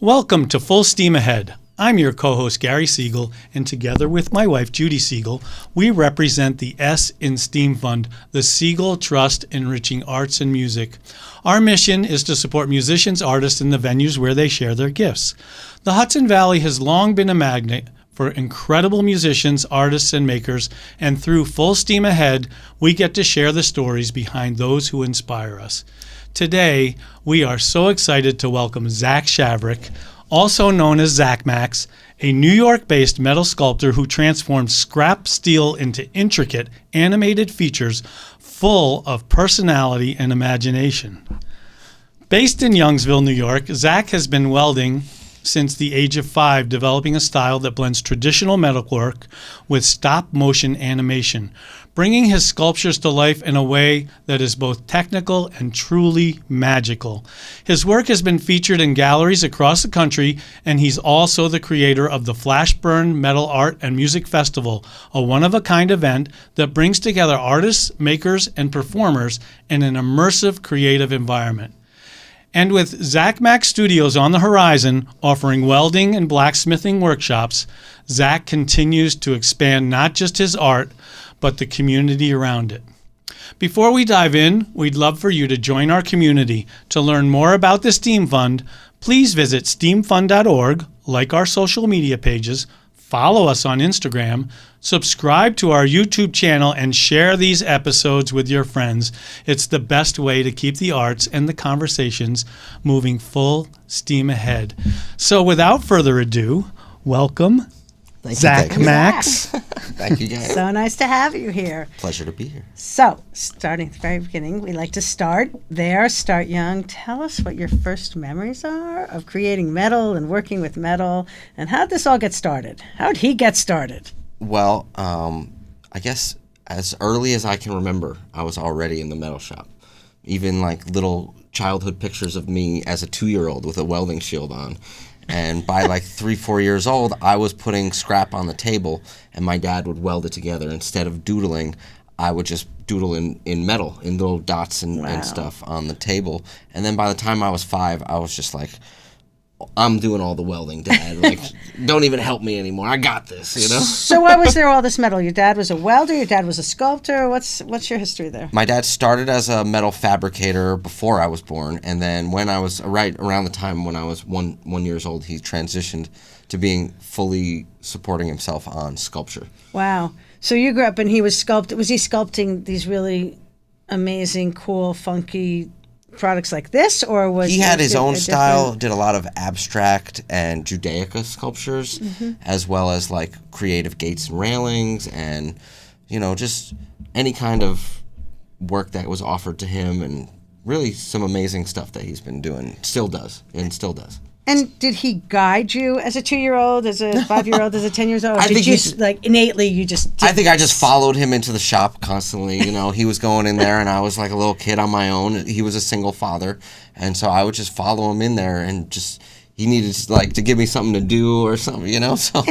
Welcome to Full Steam Ahead. I'm your co-host Gary Siegel, and together with my wife Judy Siegel, we represent the S in STEAM Fund, the Siegel Trust Enriching Arts and Music. Our mission is to support musicians, artists, in the venues where they share their gifts. The Hudson Valley has long been a magnet for incredible musicians, artists, and makers, and through Full Steam Ahead, we get to share the stories behind those who inspire us. Today, we are so excited to welcome Zac Shavrick, also known as Zacmax, a New York-based metal sculptor who transforms scrap steel into intricate, animated features full of personality and imagination. Based in Youngsville, New York, Zac has been welding since the age of 5, developing a style that blends traditional metalwork with stop-motion animation, bringing his sculptures to life in a way that is both technical and truly magical. His work has been featured in galleries across the country, and he's also the creator of the Flashburn Metal Art and Music Festival, a one-of-a-kind event that brings together artists, makers, and performers in an immersive creative environment. And with Zacmax Studios on the horizon, offering welding and blacksmithing workshops, Zac continues to expand not just his art, but the community around it. Before we dive in, we'd love for you to join our community. To learn more about the STEAM Fund, please visit steamfund.org, like our social media pages, follow us on Instagram, subscribe to our YouTube channel, and share these episodes with your friends. It's the best way to keep the arts and the conversations moving full steam ahead. So without further ado, welcome, Zacmax. Thank you, guys. So nice to have you here. Pleasure to be here. So, starting at the very beginning, we like to start young. Tell us what your first memories are of creating metal and working with metal, and how did this all get started? How did he get started? Well, I guess as early as I can remember, I was already in the metal shop. Even like little childhood pictures of me as a 2-year-old with a welding shield on. And by like 3-4 years old, I was putting scrap on the table, and my dad would weld it together. Instead of doodling, I would just doodle in metal, in little dots and stuff on the table. And then by the time I was 5, I was just like, I'm doing all the welding, Dad. Like, don't even help me anymore. I got this, you know? So why was there all this metal? Your dad was a welder? Your dad was a sculptor? What's your history there? My dad started as a metal fabricator before I was born, and then when I was right around the time when I was one years old, he transitioned to being fully supporting himself on sculpture. Wow. So you grew up and he was sculpting these really amazing, cool, funky products like this, or was he had his own style, did a lot of abstract and Judaica sculptures, as well as like creative gates and railings, and just any kind of work that was offered to him, and really some amazing stuff that he's been doing, still does. And did he guide you as a 2-year-old, as a 5-year-old, as a 10-year-old? I think I think I just followed him into the shop constantly. He was going in there, and I was like a little kid on my own. He was a single father, and so I would just follow him in there, and just he needed to give me something to do or something, So,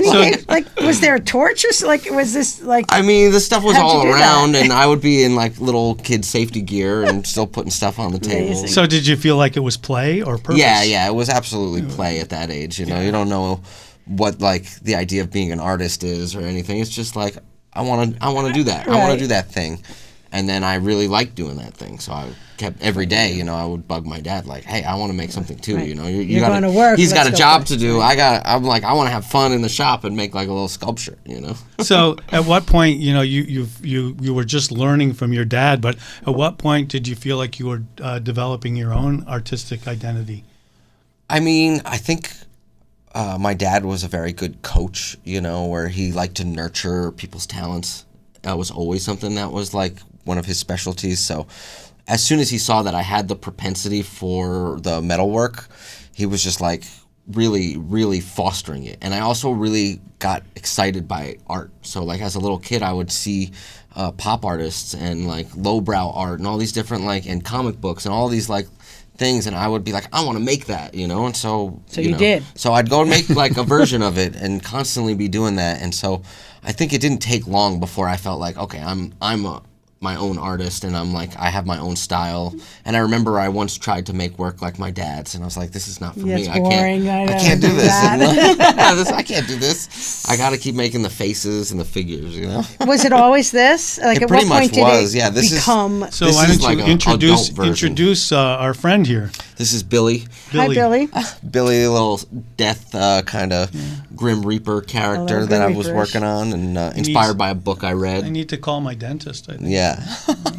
and was there a torch or was this like? I mean, the stuff was all around, and I would be in like little kid safety gear and still putting stuff on the table. So, did you feel like it was play or purpose? Yeah, it was absolutely play at that age. You don't know what like the idea of being an artist is or anything. It's just like I want to do that. Right. I want to do that thing. And then I really liked doing that thing, so I kept every day. I would bug my dad like, "Hey, I want to make something too." Right. You're going to work. He's got a job to do. Right. I want to have fun in the shop and make like a little sculpture. So, at what point, you were just learning from your dad, but at what point did you feel like you were developing your own artistic identity? I mean, I think my dad was a very good coach. Where he liked to nurture people's talents. That was always something that was like one of his specialties. So as soon as he saw that I had the propensity for the metalwork, he was just like really, really fostering it. And I also really got excited by art. So like as a little kid, I would see pop artists and like lowbrow art and all these different and comic books and all these like things, and I would be like, I want to make that, and so you did. So I'd go and make like a version of it and constantly be doing that. And so I think it didn't take long before I felt like, okay, I'm a my own artist, and I'm like, I have my own style. And I remember I once tried to make work like my dad's, and I was like, this is not for me. It's boring. I can't do this. I can't do this. I got to keep making the faces and the figures, you know? Was it always this? Like, It at pretty what point much did was, it yeah. This become... So This why is don't like you a introduce adult version. our friend here? This is Billy. Hi, Billy. Billy, a little death kind of Grim Reaper character little that I Grim was Reaper-ish. working on, and inspired by a book I I read. need to call my dentist, I think. Yeah,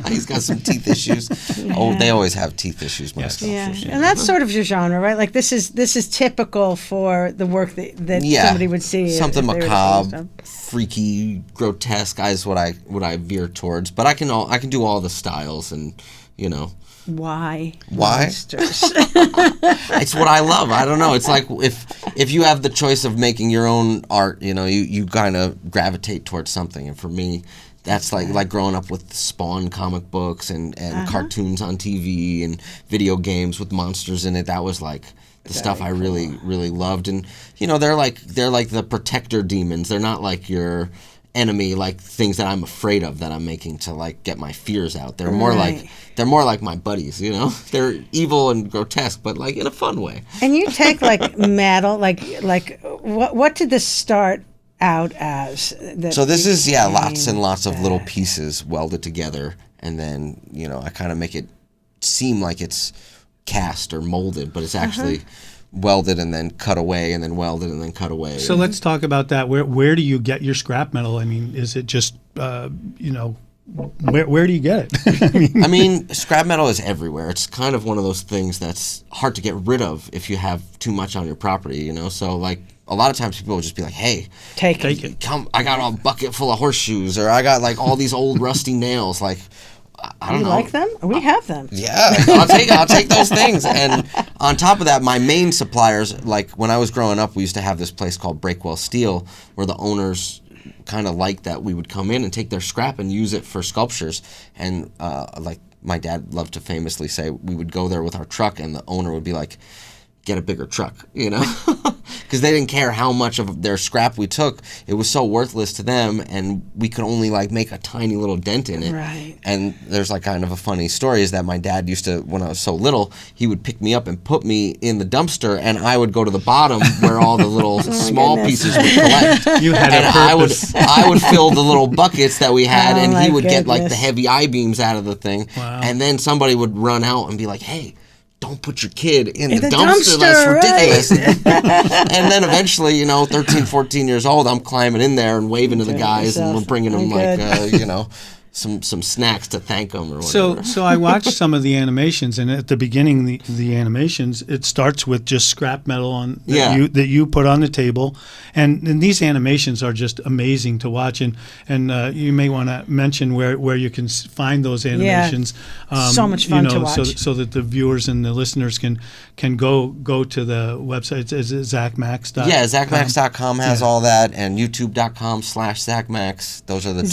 he's got some teeth issues. Oh, they always have teeth issues, my Yes. sculptures. Yeah, and that's sort of your genre, right? Like this is typical for the work that somebody would see. Something if they were to see macabre, stuff. freaky, grotesque is what I veer towards. But I can do all the styles, and you know. Why? Why? Monsters. It's what I love. I don't know. It's like if you have the choice of making your own art, you know, you kind of gravitate towards something. And for me, that's like growing up with Spawn comic books and cartoons on TV and video games with monsters in it. That was like the stuff I really loved. And you know, they're like the protector demons. They're not like your enemy, like things that I'm afraid of that I'm making to like get my fears out. They're more like my buddies, you know. They're evil and grotesque, but like in a fun way. And you take like metal, like what did this start out as? So this is lots and lots of little pieces welded together, and then you know I kind of make it seem like it's cast or molded, but it's actually welded and then cut away, and then welded and then cut away. So let's talk about that. Where do you get your scrap metal? I mean, is it just you know, where do you get it? I mean, scrap metal is everywhere. It's kind of one of those things that's hard to get rid of if you have too much on your property, you know? So, like, a lot of times people will just be like, hey, Take it. come, I got a bucket full of horseshoes, or I got, like, all these old rusty nails. Like, I don't You know. like them? We have them. Yeah, I'll take those things. And on top of that, my main suppliers, like, when I was growing up, we used to have this place called Breakwell Steel, where the owners kind of liked that we would come in and take their scrap and use it for sculptures. And like my dad loved to famously say, we would go there with our truck and the owner would be like, get a bigger truck, you know, because they didn't care how much of their scrap we took. It was so worthless to them, and we could only like make a tiny little dent in it. Right. And there's like kind of a funny story is that my dad used to, when I was so little, he would pick me up and put me in the dumpster, and I would go to the bottom where all the little small pieces would collect. You had And a purpose. I would fill the little buckets that we had, Oh, and my he would get like the goodness. heavy I-beams out of the thing. Wow. And then somebody would run out and be like, hey, don't put your kid in the the dumpster. dumpster, That's ridiculous. And then eventually, you know, 13, 14 years old, I'm climbing in there and waving to the Doing it guys, and yourself. we're bringing them Oh, like, you know, some snacks to thank them or whatever. So I watched some of the animations, and at the beginning, the animations, it starts with just scrap metal on that you put on the table, and these animations are just amazing to watch. And you may want to mention where you can find those animations. So much fun to so, watch. so that the viewers and the listeners can go to the website. Is it Zacmax? Yeah, Zacmax.com has all that, and YouTube.com/Zacmax. Those are the two.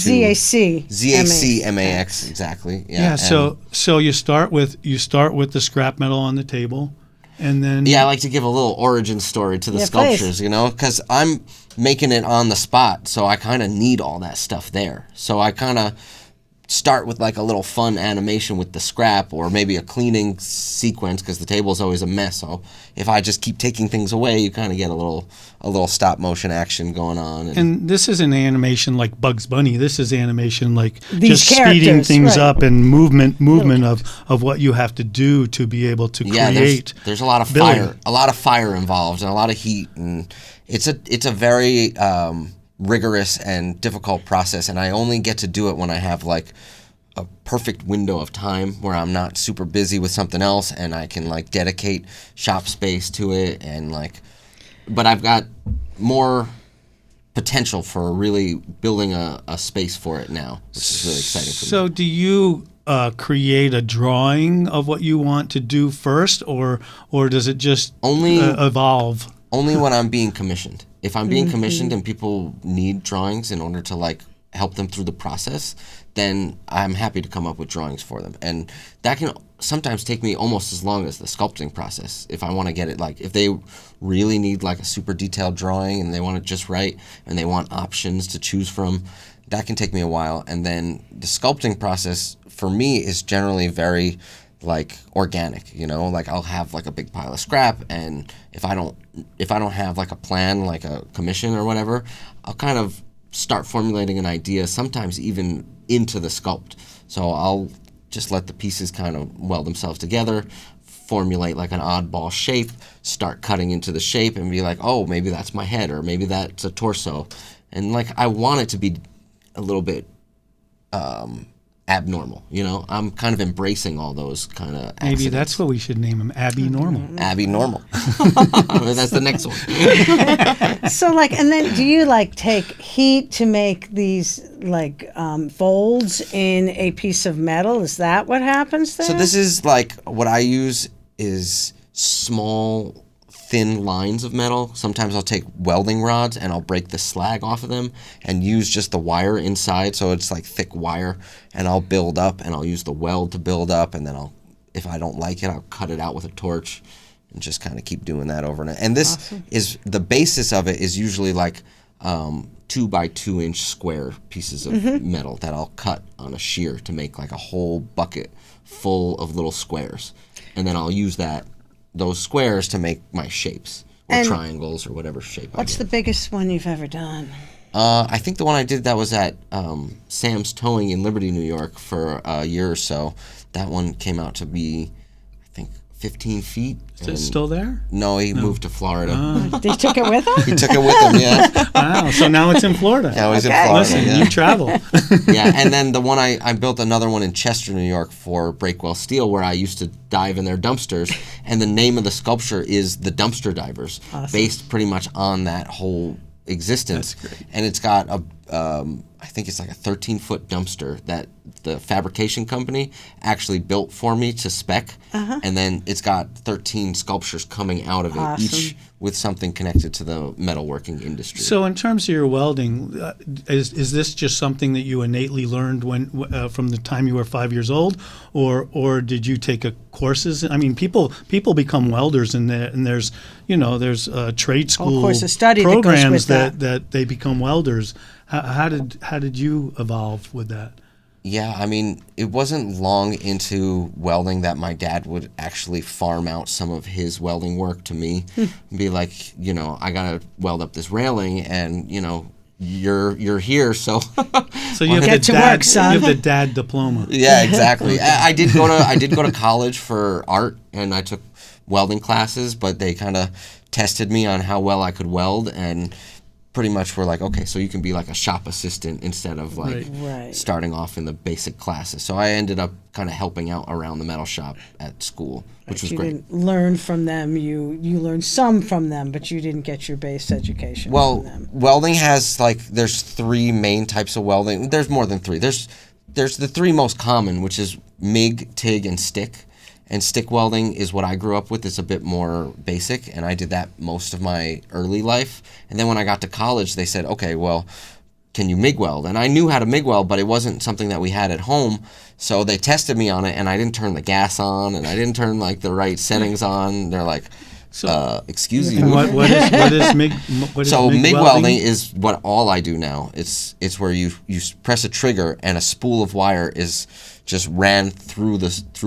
ZACMAX, exactly. Yeah. So you start with the scrap metal on the table, and then I like to give a little origin story to the sculptures, you know, because I'm making it on the spot, so I kind of need all that stuff there. So I kind of start with like a little fun animation with the scrap, or maybe a cleaning sequence, because the table is always a mess. So if I just keep taking things away, you kind of get a little stop motion action going on. And this is an animation like Bugs Bunny. This is animation like These just speeding characters, things right. up and movement of what you have to do to be able to create. There's a lot of Billy. fire involved, and a lot of heat, and it's a very rigorous and difficult process, and I only get to do it when I have like a perfect window of time where I'm not super busy with something else, and I can like dedicate shop space to it, and like, but I've got more potential for really building a space for it now, which is really exciting for me. So do you create a drawing of what you want to do first, or does it just evolve? Only when I'm being commissioned. If I'm being commissioned and people need drawings in order to like help them through the process, then I'm happy to come up with drawings for them. And that can sometimes take me almost as long as the sculpting process. If I want to get it, like if they really need like a super detailed drawing and they want it just right and they want options to choose from, that can take me a while. And then the sculpting process for me is generally very like organic, you know, like I'll have like a big pile of scrap, and if I don't have like a plan, like a commission or whatever, I'll kind of start formulating an idea, sometimes even into the sculpt. So I'll just let the pieces kind of weld themselves together, formulate like an oddball shape, start cutting into the shape and be like, oh, maybe that's my head, or maybe that's a torso. And like I want it to be a little bit abnormal, you know. I'm kind of embracing all those kind of accidents. Maybe that's what we should name him, Abby Normal. Abby Normal. That's the next one. So, like, and then do you, like, take heat to make these, like, folds in a piece of metal? Is that what happens there? So this is, like, what I use is small, thin lines of metal. Sometimes I'll take welding rods and I'll break the slag off of them and use just the wire inside, so it's like thick wire, and I'll build up and I'll use the weld to build up, and then if I don't like it, I'll cut it out with a torch and just kind of keep doing that over and this Awesome. is the basis of it is usually like 2 by 2 inch square pieces of metal that I'll cut on a shear to make like a whole bucket full of little squares, and then I'll use those squares to make my shapes, or And triangles, or whatever shape I What's get. the biggest one you've ever done? I think the one I did that was at Sam's Towing in Liberty, New York for a year or so. That one came out to be, I think, 15 feet. Is it still there? No, he moved to Florida. They took it with them? He took it with him, yeah. Wow, so now it's in Florida. Now he's in Okay. Florida. Listen, yeah. you travel. Yeah, and then the one I built another one in Chester, New York for Breakwell Steel, where I used to dive in their dumpsters, and the name of the sculpture is the Dumpster Divers, based pretty much on that whole existence. That's great. And it's got I think it's like a 13-foot dumpster that the fabrication company actually built for me to spec, and then it's got 13 sculptures coming out of it, each Awesome. with something connected to the metalworking industry. So, in terms of your welding, is this just something that you innately learned from the time you were 5 years old, or did you take courses? I mean, people become welders, and there's trade school course of study that goes programs with that. that they become welders. How did you evolve with that? Yeah, I mean, it wasn't long into welding that my dad would actually farm out some of his welding work to me and be like, I gotta weld up this railing, and you're here, so So you have Get to work, son. You have the dad diploma. yeah, exactly. I did go to college for art, and I took welding classes, but they kind of tested me on how well I could weld, and pretty much were like, okay, so you can be like a shop assistant instead of like Right. starting off in the basic classes. So I ended up kind of helping out around the metal shop at school, which was You great. didn't learn from them. You learned some from them, but you didn't get your base education Well, from them. welding has there's 3 main types of welding. There's more than 3. There's the 3 most common, which is MIG, TIG, and stick. And stick welding is what I grew up with. It's a bit more basic, and I did that most of my early life. And then when I got to college, they said, okay, well, can you MIG weld? And I knew how to MIG weld, but it wasn't something that we had at home. So they tested me on it, and I didn't turn the gas on, and I didn't turn like the right settings on. They're like, excuse you. And what is MIG? What is So MIG welding? welding is what all I do now. It's where you press a trigger and a spool of wire is just ran through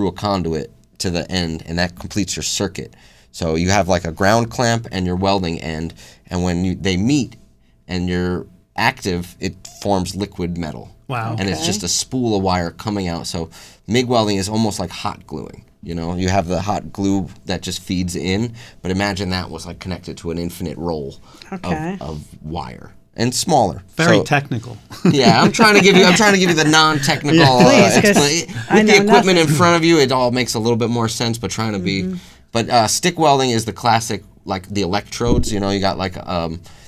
a conduit to the end, and that completes your circuit. So you have like a ground clamp and your welding end, and when they meet and you're active, it forms liquid metal. Wow. And it's Okay. just a spool of wire coming out. So MIG welding is almost like hot gluing. You have the hot glue that just feeds in, but imagine that was like connected to an infinite roll Okay. of wire. And smaller. Very So- technical. yeah, I'm trying to give you the non-technical Please, 'cause explanation. I With the know equipment nothing. in front of you, it all makes a little bit more sense. But trying to be, but stick welding is the classic, like the electrodes. You got like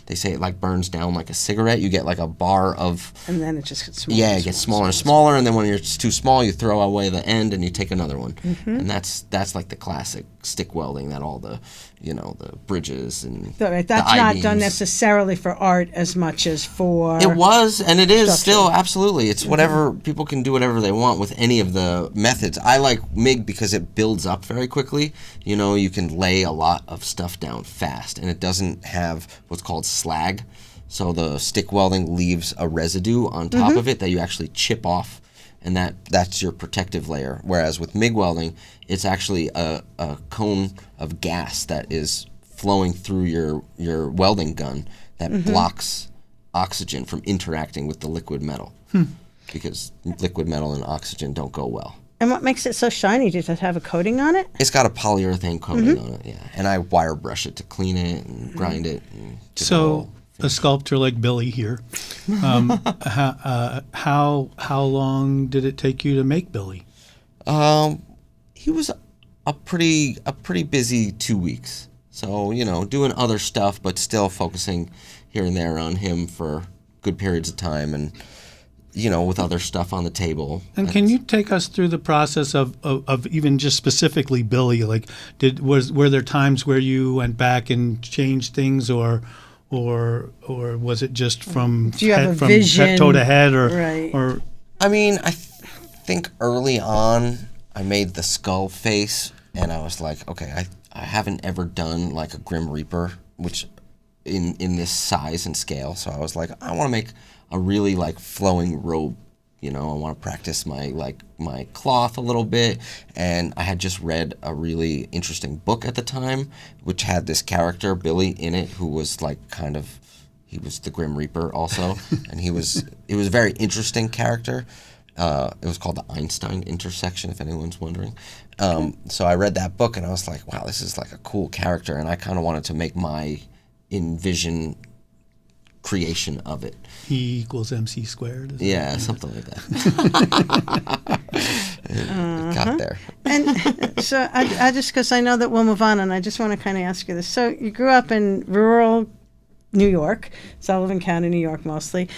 they say it like burns down like a cigarette. You get like a bar of And then it just gets smaller. yeah, it gets smaller and smaller, and then when it's too small, you throw away the end and you take another one, and that's like the classic stick welding that all the, the bridges and So, right, the that's not I-beams. done necessarily for art as much as for. It was, and it is structure. still, absolutely. It's whatever, people can do whatever they want with any of the methods. I like MIG because it builds up very quickly. You can lay a lot of stuff down fast, and it doesn't have what's called slag. So the stick welding leaves a residue on top of it that you actually chip off, and that's your protective layer. Whereas with MIG welding, it's actually a cone of gas that is flowing through your welding gun that blocks oxygen from interacting with the liquid metal, because liquid metal and oxygen don't go well. And what makes it so shiny? Does it have a coating on it? It's got a polyurethane coating on it, yeah. And I wire brush it to clean it and grind it. And So a sculptor like Billy here, how long did it take you to make Billy? He was a pretty busy 2 weeks. So, doing other stuff, but still focusing here and there on him for good periods of time, and, with other stuff on the table. And can you take us through the process of even just specifically Billy? Like, were there times where you went back and changed things, or was it just from Do you have a from vision? toe to head, Right. or I mean, I think early on I made the skull face, and I was like, okay, I haven't ever done like a Grim Reaper, which in this size and scale. So I was like, I want to make a really like flowing robe. I want to practice my cloth a little bit. And I had just read a really interesting book at the time, which had this character, Billy, in it, who was like he was the Grim Reaper also. And he was a very interesting character. It was called the Einstein intersection, if anyone's wondering. So I read that book, and I was like, wow, this is like a cool character. And I kind of wanted to make my envision creation of it. E equals MC squared? Is Yeah, that- something like that. It got there. And so I just, because I know that we'll move on, and I just want to kind of ask you this. So you grew up in rural New York, Sullivan County, New York mostly.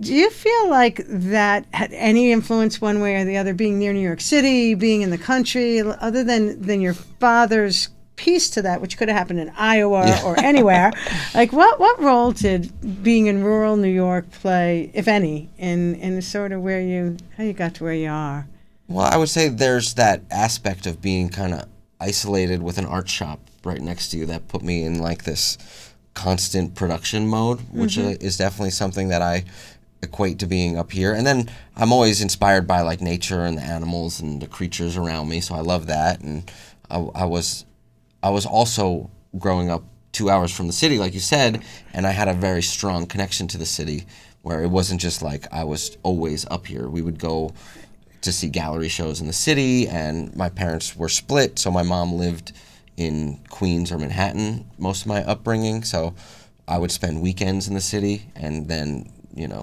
Do you feel like that had any influence one way or the other, being near New York City, being in the country, other than your father's piece to that, which could have happened in Iowa or anywhere? Like, what role did being in rural New York play, if any, in sort of how you got to where you are? Well, I would say there's that aspect of being kind of isolated with an art shop right next to you that put me in like this constant production mode, which is definitely something that I equate to being up here. And then I'm always inspired by like nature and the animals and the creatures around me, so I love that. And I was also growing up 2 hours from the city, like you said, and I had a very strong connection to the city, where it wasn't just like I was always up here. We would go to see gallery shows in the city, and my parents were split, so my mom lived in Queens or Manhattan most of my upbringing, so I would spend weekends in the city, and then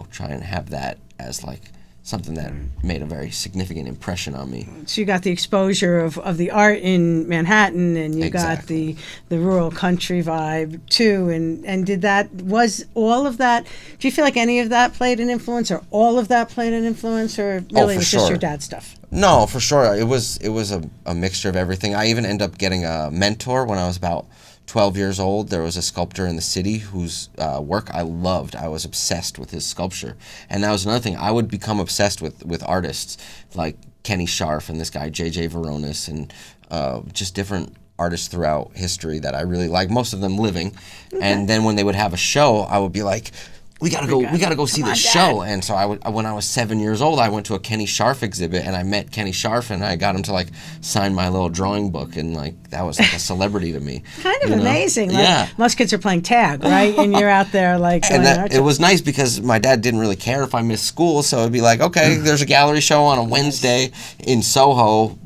try and have that as like something that made a very significant impression on me. So you got the exposure of the art in Manhattan, and you got the rural country vibe too. And was all of that? Do you feel like any of that played an influence, or all of that played an influence, or really it was just your dad's stuff? No, for sure. It was a mixture of everything. I even ended up getting a mentor when I was about 12 years old. There was a sculptor in the city whose work I loved. I was obsessed with his sculpture. And that was another thing. I would become obsessed with artists like Kenny Scharf and this guy, J.J. Veronis, and just different artists throughout history that I really like, most of them living. Okay. And then when they would have a show, I would be like, we gotta go see this show. And so when I was 7 years old, I went to a Kenny Scharf exhibit, and I met Kenny Scharf, and I got him to like sign my little drawing book, and like that was like a celebrity to me. Kind of amazing. Like, yeah. Most kids are playing tag, right? And you're out there like. And it was nice because my dad didn't really care if I missed school, so it'd be like, okay, there's a gallery show on a Wednesday in Soho.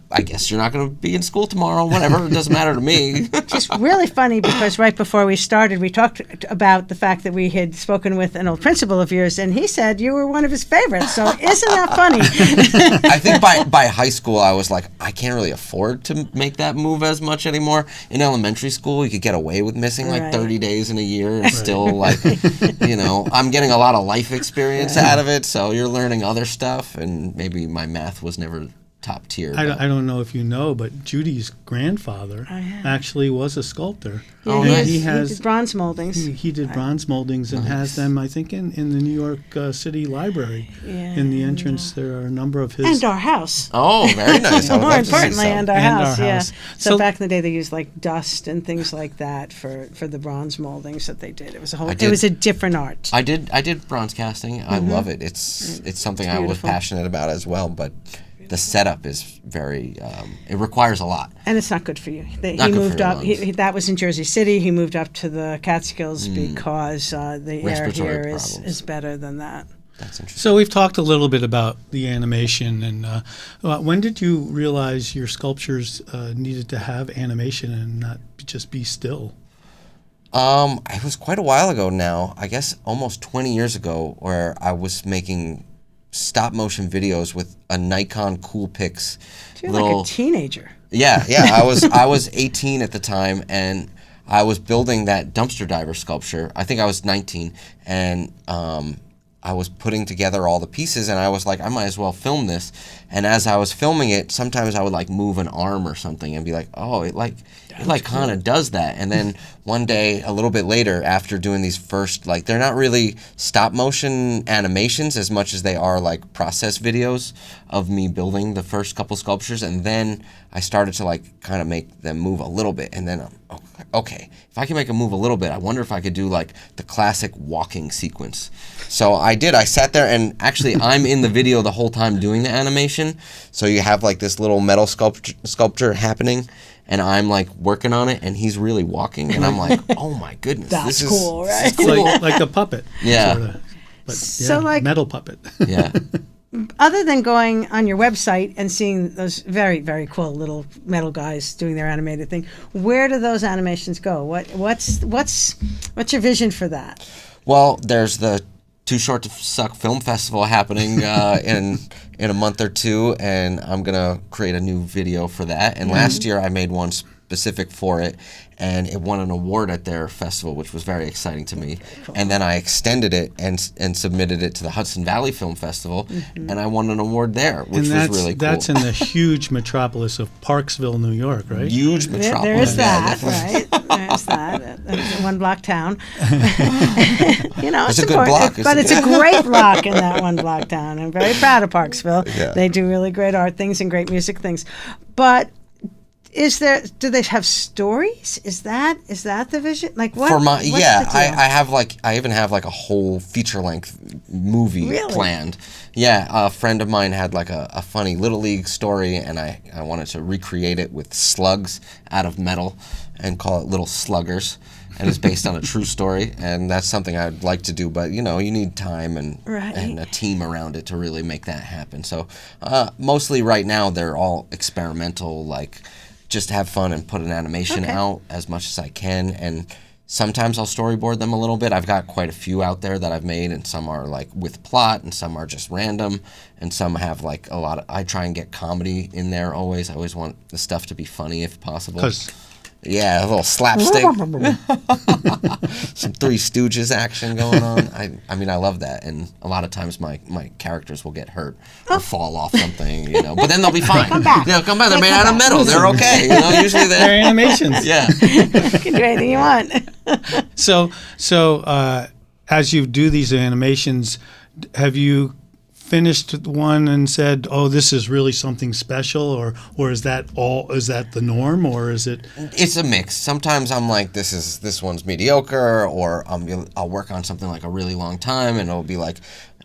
I guess you're not going to be in school tomorrow, whatever. It doesn't matter to me. It's really funny because right before we started, we talked about the fact that we had spoken with an old principal of yours, and he said you were one of his favorites. So isn't that funny? I think by high school, I was like, I can't really afford to make that move as much anymore. In elementary school, you could get away with missing like 30 days in a year and still like, I'm getting a lot of life experience out of it. So you're learning other stuff, and maybe my math was never top tier. I don't know if you know, but Judy's grandfather actually was a sculptor. Yeah, nice. he did bronze moldings. He did bronze moldings and has them, I think, in the New York City Library. In the entrance, there are a number of his. And our house. Oh, very nice. I would More love to see importantly, some. and our And house, our yeah. house. So, So- back in the day, they used like dust and things like that for the bronze moldings that they did. It was a whole. I It did- was a different art. I did bronze casting. I love it. It's something I was beautiful. passionate about as well, but the setup is very it requires a lot. And it's not good for you. He Not good for moved your up. lungs. That was in Jersey City. He moved up to the Catskills because the air Respiratory here problems. is better than that. That's interesting. So we've talked a little bit about the animation, and when did you realize your sculptures needed to have animation and not just be still? It was quite a while ago now. I guess almost 20 years ago, where I was making stop motion videos with a Nikon Coolpix. You're like a teenager. Yeah. I was 18 at the time, and I was building that dumpster diver sculpture. I think I was 19, and I was putting together all the pieces, and I was like, I might as well film this. And as I was filming it, sometimes I would like move an arm or something and be like, oh, it kind of does that. And then one day, a little bit later, after doing these first, like, they're not really stop motion animations as much as they are like process videos of me building the first couple sculptures. And then I started to like kind of make them move a little bit. And then, okay, if I can make them move a little bit, I wonder if I could do like the classic walking sequence. So I did. I sat there, and actually I'm in the video the whole time doing the animation. So you have like this little metal sculpture happening, and I'm like working on it, and he's really walking, and I'm like, oh my goodness, That's this is cool, right? This is cool. Like a puppet. Yeah. Sorta. But So, like- metal puppet. Yeah. Other than going on your website and seeing those very, very cool little metal guys doing their animated thing, where do those animations go? What's your vision for that? Well, there's the Too Short to Suck Film Festival happening in a month or two, and I'm gonna create a new video for that. And last year I made one specific for it, and it won an award at their festival, which was very exciting to me. And then I extended it and submitted it to the Hudson Valley Film Festival, and I won an award there, which was really cool. That's in the huge metropolis of Parksville, New York, right? Huge metropolis. There is Yeah, that, definitely. right? There's that. That's a one block town. It's a good important, block. but it's a great block in that one block town. I'm very proud of Parksville. Yeah. They do really great art things and great music things. But do they have stories? Is that the vision? Like what? For my what's the deal? I even have like a whole feature length movie Really? planned. Yeah, a friend of mine had like a funny Little League story, and I wanted to recreate it with slugs out of metal and call it Little Sluggers. And it's based on a true story, and that's something I'd like to do. But you need time and a team around it to really make that happen. So mostly right now they're all experimental, like just have fun and put an animation out as much as I can. And sometimes I'll storyboard them a little bit. I've got quite a few out there that I've made, and some are like with plot, and some are just random, and some have like a lot of. I try and get comedy in there always. I always want the stuff to be funny if possible. 'Cause Yeah, a little slapstick. Some Three Stooges action going on. I mean, I love that. And a lot of times my characters will get hurt or fall off something, But then they'll be fine. Come back. They'll come back. They're made out of metal. They're okay. Usually they're they're... animations. Yeah. You can do anything you want. So as you do these animations, have you finished one and said, "Oh, this is really something special," or is that the norm, or is it? It's a mix. Sometimes I'm like, this one's mediocre, or I'll work on something like a really long time, and it'll be like,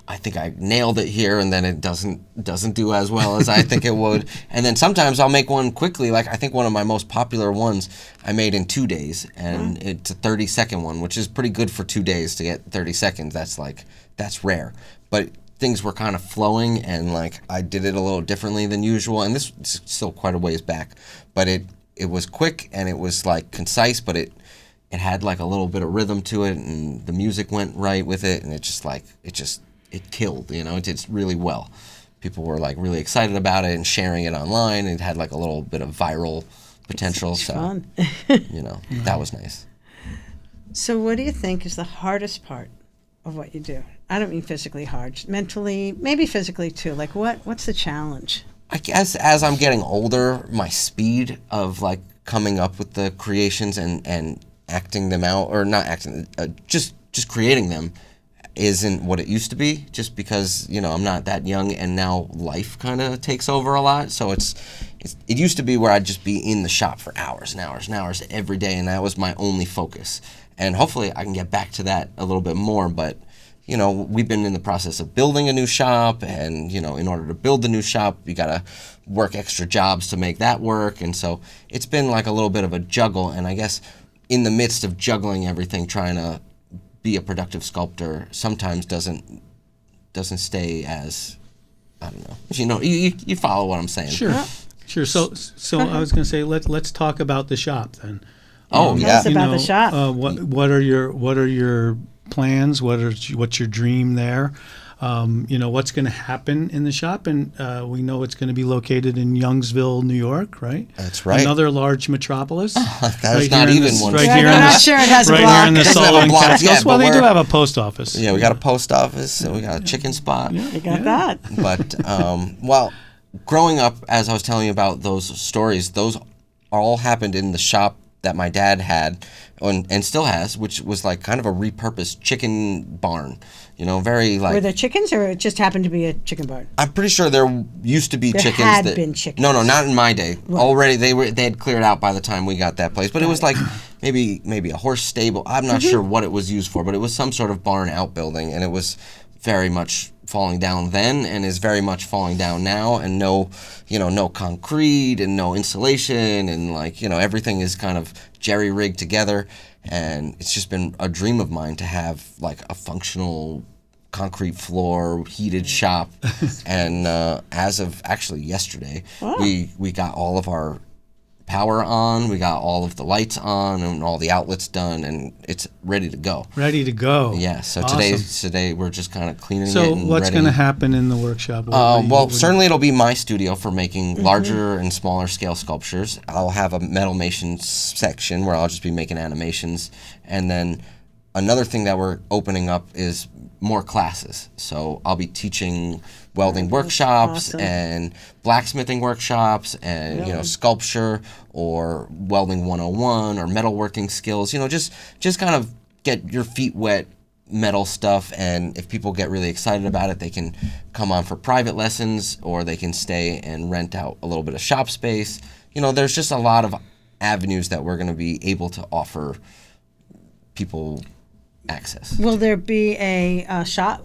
I think I nailed it here, and then it doesn't do as well as I think it would. And then sometimes I'll make one quickly. Like I think one of my most popular ones I made in 2 days, and it's a 30-second one, which is pretty good for 2 days to get 30 seconds. That's rare, but things were kind of flowing, and like I did it a little differently than usual. And this is still quite a ways back, but it was quick, and it was like concise, but it had like a little bit of rhythm to it, and the music went right with it, and it killed, it did really well. People were like really excited about it and sharing it online. It had like a little bit of viral potential. It's so fun. that was nice. So what do you think is the hardest part of what you do? I don't mean physically hard, mentally, maybe physically too. Like what's the challenge? I guess as I'm getting older, my speed of like coming up with the creations and acting them out, or not acting, just creating them, isn't what it used to be. Just because I'm not that young, and now life kind of takes over a lot. So it used to be where I'd just be in the shop for hours and hours and hours every day, and that was my only focus. And hopefully I can get back to that a little bit more, but. We've been in the process of building a new shop, and, in order to build the new shop, you got to work extra jobs to make that work. And so it's been like a little bit of a juggle. And I guess in the midst of juggling everything, trying to be a productive sculptor sometimes doesn't stay as, I don't know. You follow what I'm saying. Sure. So I was going to say, let's talk about the shop then. Oh, yeah. Tell us about the shop. What are your plans? What's your dream there? What's going to happen in the shop, and we know it's going to be located in Youngsville, New York, right? That's right. Another large metropolis. That's not even one. Right Yeah, here, I'm not sure it has a right block. here in the It doesn't have a Sullivan block, Catskills. yeah, Well, but they do we're- have a post office. Yeah, we got a post office, and we got a chicken spot. You got that. But well, growing up, as I was telling you about those stories, those all happened in the shop that my dad had and still has, which was like kind of a repurposed chicken barn. Very like. Were there chickens, or it just happened to be a chicken barn? I'm pretty sure there used to be There chickens. had been chickens. No, not in my day. Already they had cleared out by the time we got that place. But it was like maybe a horse stable. I'm not sure what it was used for, but it was some sort of barn outbuilding, and it was very much falling down then, and is very much falling down now, and no concrete and no insulation, and everything is kind of jerry-rigged together. And it's just been a dream of mine to have like a functional concrete floor, heated shop. And as of actually yesterday, we got all of our power on, we got all of the lights on, and all the outlets done, and it's ready to go. Ready to go. Yeah, so Awesome. today we're just kind of cleaning it. So And what's ready. going to happen in the workshop? Certainly it'll be my studio for making larger and smaller scale sculptures. I'll have a metalmation section where I'll just be making animations, and then another thing that we're opening up is more classes. So I'll be teaching welding workshops awesome. and blacksmithing workshops, and sculpture or welding 101 or metalworking skills. Just kind of get your feet wet metal stuff, and if people get really excited about it, they can come on for private lessons, or they can stay and rent out a little bit of shop space. There's just a lot of avenues that we're going to be able to offer people access. Will there be a shop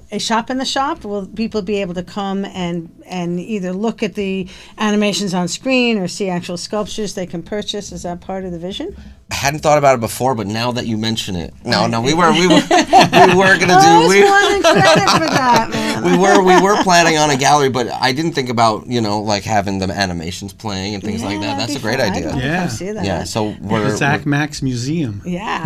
in the shop? Will people be able to come and either look at the animations on screen or see actual sculptures they can purchase? Is that part of the vision? I hadn't thought about it before, but now that you mention it, no, we were we were gonna do. We wanted credit for that, man. We were planning on a gallery, but I didn't think about like having the animations playing and things like that. that'd That's be a great fun. I'd idea. love to Yeah. come see that. Yeah, so we're The Zacmax Museum. Yeah.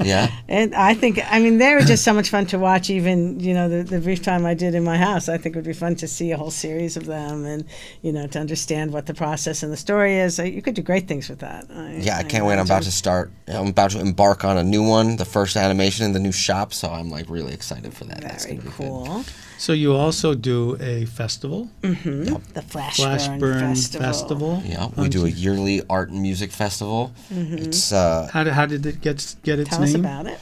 yeah. And I think, they were just so much fun to watch, even, the brief time I did in my house. I think it would be fun to see a whole series of them and, to understand what the process and the story is. You could do great things with that. I can't wait. I'm about to embark on a new one, the first animation in the new shop, so I'm like really excited for that. That's Very gonna be cool. good. So you also do a festival, The Flashburn Festival. Yeah, we do a yearly art and music festival. It's How did it get its Tell name? us about it.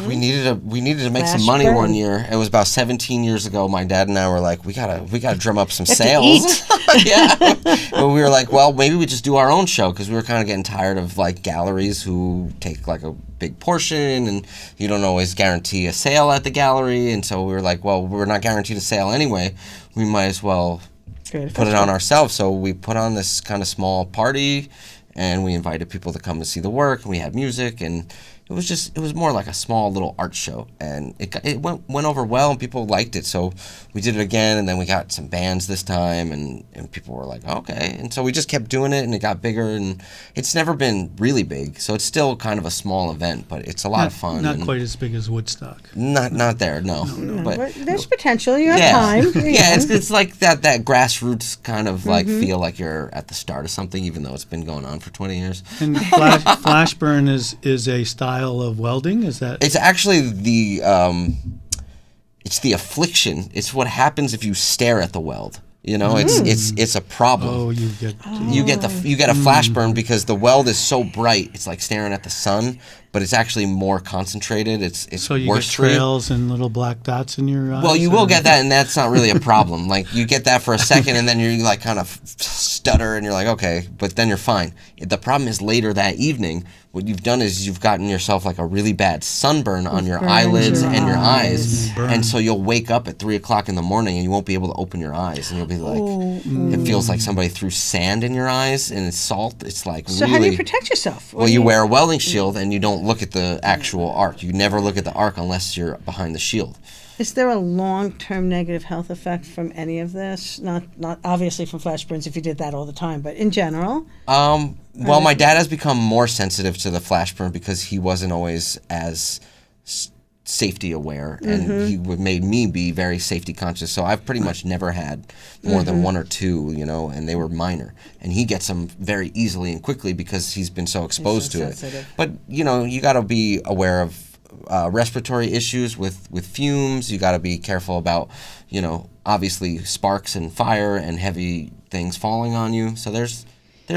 we needed to make some money Flashburn. one year. It was about 17 years ago. My dad and I were like, we gotta drum up some have to sales. Yeah, but we were like, well, maybe we just do our own show, because we were kind of getting tired of like galleries who take like a big portion, and you don't always guarantee a sale at the gallery. And so we were like, well, we're not guaranteed a sale anyway. We might as well put it on ourselves. So we put on this kind of small party, and we invited people to come to see the work, and we had music, and it was more like a small little art show, and it went over well, and people liked it. So we did it again, and then we got some bands this time, and people were like, okay. And so we just kept doing it, and it got bigger, and it's never been really big. So it's still kind of a small event, but it's a lot of fun. Not and quite as big as Woodstock. Not there, no. But there's potential. You have yeah, time. yeah. It's like that grassroots kind of like feel like you're at the start of something, even though it's been going on for 20 years. And Flashburn is a style of welding. Is that? It's actually it's the affliction. It's what happens if you stare at the weld. You know, it's a problem. Oh, you get You get a flashburn because the weld is so bright. It's like staring at the sun, but it's actually more concentrated. It's so you worse get for you. trails and little black dots in your eyes. Well, you will get that, and that's not really a problem. Like, you get that for a second, and then you like kind of stutter, and you're like, okay, but then you're fine. The problem is later that evening, what you've done is you've gotten yourself like a really bad sunburn on your eyelids and your eyes, and so you'll wake up at 3 o'clock in the morning, and you won't be able to open your eyes, and you'll be like, it feels like somebody threw sand in your eyes, and it's salt. It's like So really. how do you protect yourself? Well, you wear a welding shield, and you don't look at the actual arc. You never look at the arc unless you're behind the shield. Is there a long-term negative health effect from any of this? Not obviously from flash burns if you did that all the time, but in general? Well, my dad has become more sensitive to the flash burn because he wasn't always as safety aware, and he made me be very safety conscious. So I've pretty much never had more than one or two, you know, and they were minor. And he gets them very easily and quickly because he's been so exposed to it. But, you know, you got to be aware of respiratory issues with fumes. You got to be careful about, you know, obviously sparks and fire and heavy things falling on you. So there's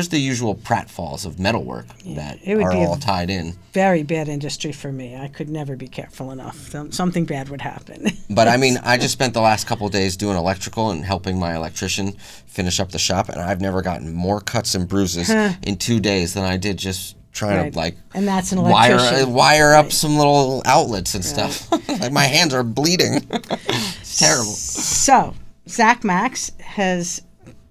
the usual pratfalls of metalwork that are all tied in. Very bad industry for me. I could never be careful enough. Something bad would happen. But I mean, I just spent the last couple of days doing electrical and helping my electrician finish up the shop, and I've never gotten more cuts and bruises in 2 days than I did just trying to like and that's an electrician. wire up some little outlets and stuff. Like my hands are bleeding. It's terrible. So Zacmax has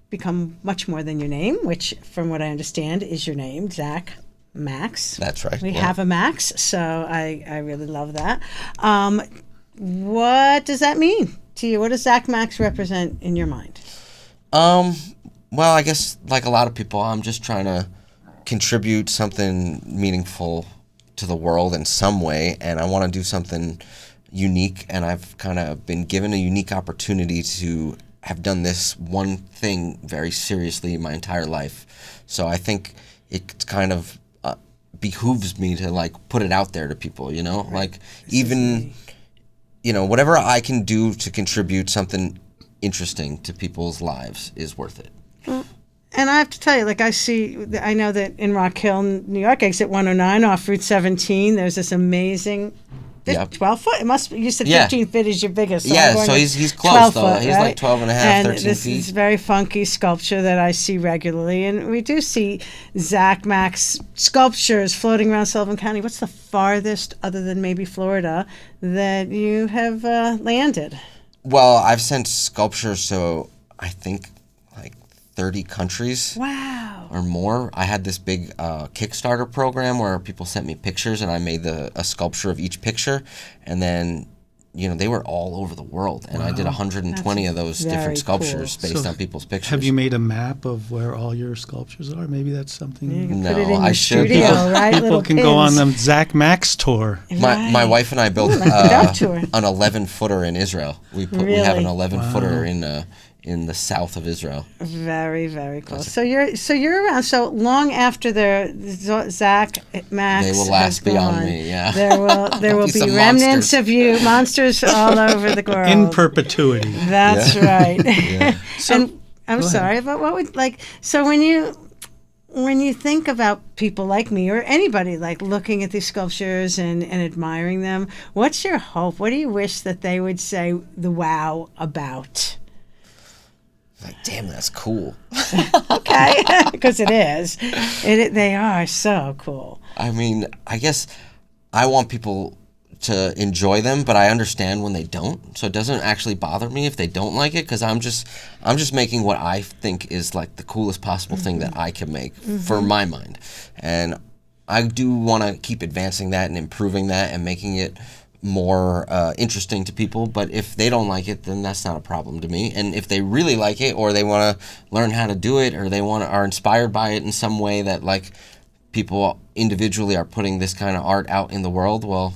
become much more than your name, which from what I understand is your name, Zacmax. That's right. We have a Max, so I really love that. What does that mean to you? What does Zacmax represent in your mind? Well, I guess like a lot of people, I'm just trying to contribute something meaningful to the world in some way, and I want to do something unique, and I've kind of been given a unique opportunity to have done this one thing very seriously my entire life. So I think it kind of behooves me to like put it out there to people, you know, like even, you know, whatever I can do to contribute something interesting to people's lives is worth it. And I have to tell you, like I know that in Rock Hill, New York, exit 109 off Route 17, there's this amazing 12 foot. It must be. You said 15 feet is your biggest. So so he's close though. He's like 12 and a half, and 13 this feet. is very funky sculpture that I see regularly, and we do see Zacmax sculptures floating around Sullivan County. What's the farthest, other than maybe Florida, that you have landed? Well, I've sent sculptures to I think like 30 countries. Wow. Or more. I had this big Kickstarter program where people sent me pictures, and I made a sculpture of each picture, and then, you know, they were all over the world, and I did 120 of those different sculptures based on people's pictures. Have you made a map of where all your sculptures are? Maybe that's something. You can No, put it in I your should. studio, right? People Little can pins. go on the Zacmax tour. My wife and I built an 11-footer in Israel. We have an 11-footer in the south of Israel. Very, very cool. So you're around. So long after Zacmax They will last beyond me. Yeah. There will be some remnants monsters. of you, monsters all over the world. In perpetuity. That's right. So, and I'm sorry, but what would so when you think about people like me or anybody like looking at these sculptures and admiring them, what's your hope? What do you wish that they would say the wow about? Like, damn, that's cool. Okay, because it is. They are so cool. I mean, I guess I want people to enjoy them, but I understand when they don't. So it doesn't actually bother me if they don't like it, because I'm just making what I think is like the coolest possible thing that I can make for my mind. And I do want to keep advancing that and improving that and making it more interesting to people. But if they don't like it, then that's not a problem to me. And if they really like it, or they want to learn how to do it, or they are inspired by it in some way that like people individually are putting this kind of art out in the world, well,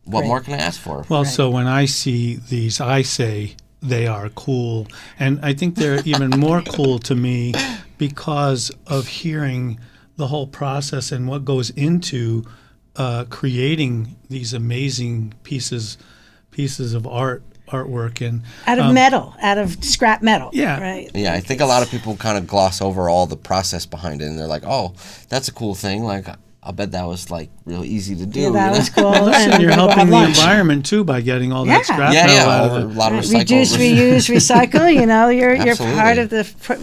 what more can I ask for? Well, so when I see these, I say they are cool. And I think they're even more cool to me because of hearing the whole process and what goes into creating these amazing pieces of art. artwork and Out of metal, out of scrap metal. Yeah. Right. Yeah, I think a lot of people kind of gloss over all the process behind it, and they're like, "Oh, that's a cool thing." Like, I bet that was like real easy to do. Yeah, that you know? was cool. Listen, And you're we're gonna go helping have the lunch. environment too by getting all Yeah. that scrap Yeah, metal yeah, out a of it. lot of recycle. Reduce, reuse, recycle. You know, you're Absolutely.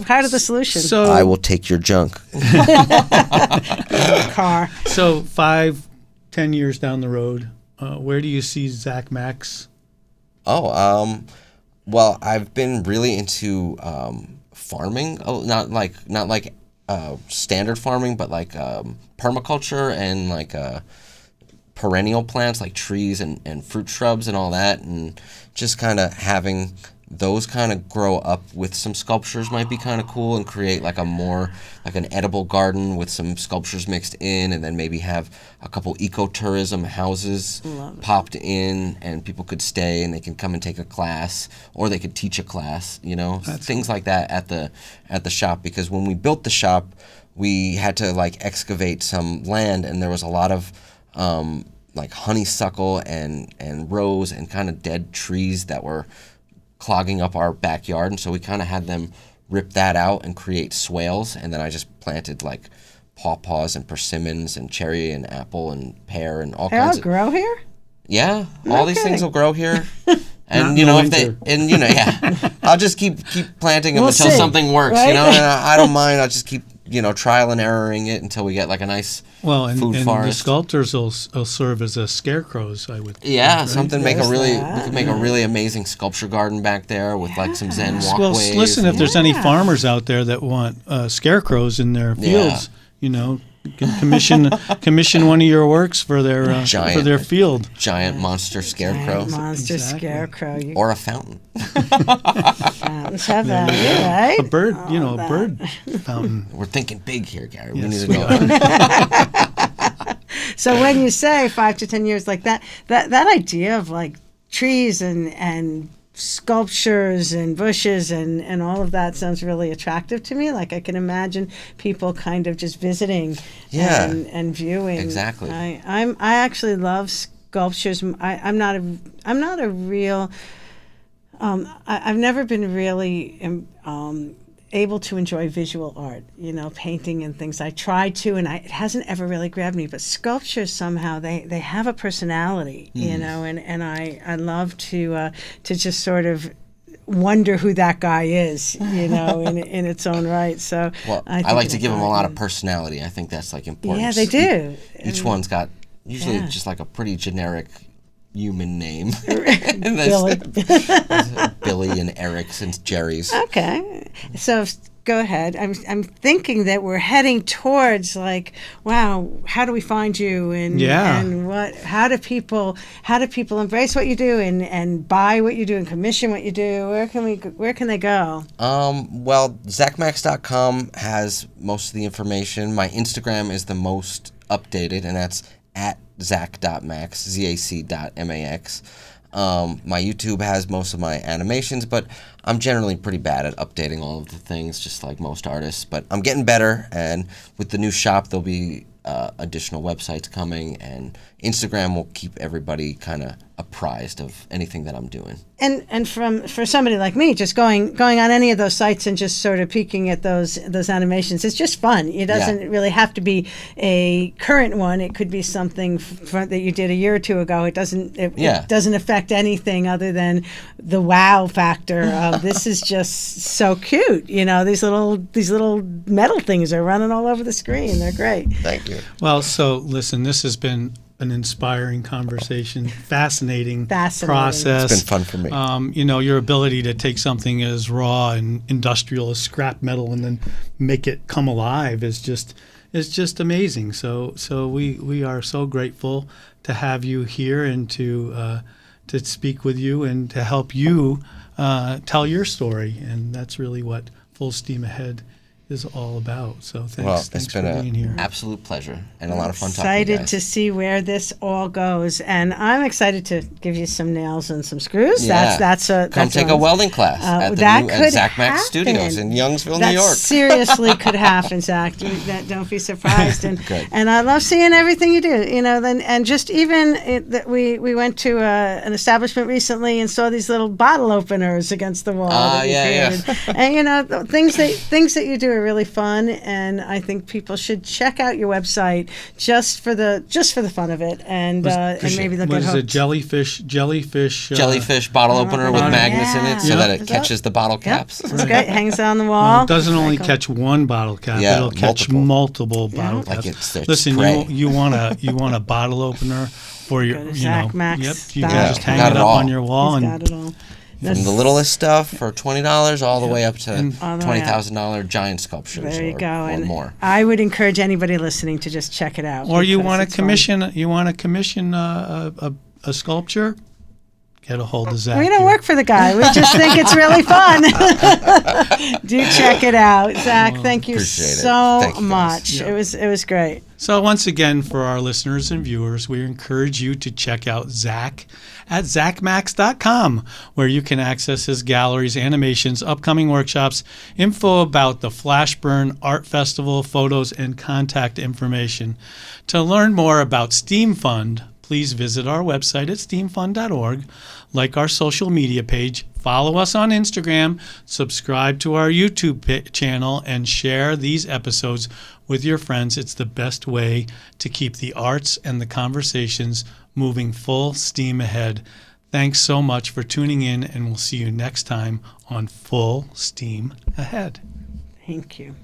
part of the solution. So I will take your junk. Car. So 5-10 years down the road, where do you see Zacmax? Well, I've been really into farming. Oh, not like standard farming, but like permaculture and like perennial plants like trees and fruit shrubs and all that, and just kind of having those kind of grow up with some sculptures might be kind of cool, and create like a more like an edible garden with some sculptures mixed in, and then maybe have a couple ecotourism houses popped in, and people could stay and they can come and take a class, or they could teach a class, you know, things like that at the shop. Because when we built the shop, we had to like excavate some land, and there was a lot of like honeysuckle and rose and kind of dead trees that were clogging up our backyard, and so we kind of had them rip that out and create swales, and then I just planted like pawpaws and persimmons and cherry and apple and pear and all They kinds all of grow here? yeah, all these things kidding. will grow here. And Not you in know, the if they winter. and you know, yeah, I'll just keep planting them We'll until see, something works. right? You know, and I don't mind. I'll just keep trial and erroring it until we get like a nice Well, and food the forest. sculptors will serve as scarecrows, I would think, Yeah, right? something There's we that. could make a really amazing sculpture garden back there with like some Zen Well, walkways. listen, if and- there's any Yeah. farmers out there that want scarecrows in their Yeah. fields, you know, you can commission one of your works for their Giant. field. giant monster scarecrow Giant monster Exactly. scarecrow. You or a fountain. fountains have value, right? A bird, a bird fountain. We're thinking big here, Gary. We Yes, need we to go. So when you say 5 to 10 years like that idea of like trees and sculptures and bushes and all of that sounds really attractive to me. Like I can imagine people kind of just visiting Yeah. and viewing. Exactly. I actually love sculptures. I'm not a real I've never been really able to enjoy visual art, painting and things. I tried to, and it hasn't ever really grabbed me. But sculptures somehow they have a personality, and I love to just sort of wonder who that guy is, in its own right. So Well, I think like to it's give them a lot of important. personality. I think that's like important. Yeah, they do. Each one's got usually Yeah. just like a pretty generic human name. Billy. Billy and Eric's and Jerry's. Okay, so go ahead. I'm thinking that we're heading towards like, wow, how do we find you and Yeah. and how do people embrace what you do and buy what you do and commission what you do? Where can they go? Well, Zacmax.com has most of the information. My Instagram is the most updated, and that's at Zac.max, ZAC.max. My YouTube has most of my animations, but I'm generally pretty bad at updating all of the things, just like most artists. But I'm getting better, and with the new shop, there'll be additional websites coming, and Instagram will keep everybody kind of apprised of anything that I'm doing. And for somebody like me, just going on any of those sites and just sort of peeking at those animations, it's just fun. It doesn't really have to be a current one. It could be something that you did a year or two ago. It doesn't affect anything other than the wow factor of this is just so cute. These little metal things are running all over the screen. They're great. Thank you. Well, so listen, this has been an inspiring conversation, fascinating process. It's been fun for me. Your ability to take something as raw and industrial as scrap metal and then make it come alive is just amazing. So we are so grateful to have you here and to speak with you and to help you tell your story. And that's really what Full Steam Ahead is all about. So thanks, Well, thanks it's been for being here. an absolute pleasure and a lot of fun talking to you Excited guys. to see where this all goes, and I'm excited to give you some nails and some screws. Yeah. Come Come take a welding class at Zacmax Zacmax Studios in Youngsville, New York. Seriously could happen, Zach. Don't be surprised. And Good. and I love seeing everything you do. And just even that we went to an establishment recently and saw these little bottle openers against the wall. That you created. And the things that you do are really fun, and I think people should check out your website just for the fun of it, and maybe they'll What get is hooked. it? Jellyfish Bottle opener with magnets in it so Yeah. that it catches the bottle caps. It's great. Hangs on the Well, wall. it doesn't only Very cool. catch one bottle cap; Yeah, it'll catch multiple bottle caps. Like it's their Listen, spray. you want a bottle opener for your, Go to you know, Zacmax yep, you Studios. can just hang got it it up all. on your wall He's and got it all. From the littlest stuff for $20 all the way up to All the way up. $20,000 giant sculptures. There you or, go. Or And more. I would encourage anybody listening to just check it out. or you because want it's to fun. commission a sculpture, get a hold of Zach. We don't here. work for the guy. We just think it's really fun. Do check it out, Zach. Thank you Appreciate it. so Thank you, guys. much. It was great. So once again, for our listeners and viewers, we encourage you to check out Zach at zacmax.com, where you can access his galleries, animations, upcoming workshops, info about the Flashburn Art Festival, photos, and contact information. To learn more about Steam Fund, please visit our website at steamfund.org, like our social media page, follow us on Instagram, subscribe to our YouTube channel, and share these episodes with your friends. It's the best way to keep the arts and the conversations moving full steam ahead. Thanks so much for tuning in, and we'll see you next time on Full Steam Ahead. Thank you.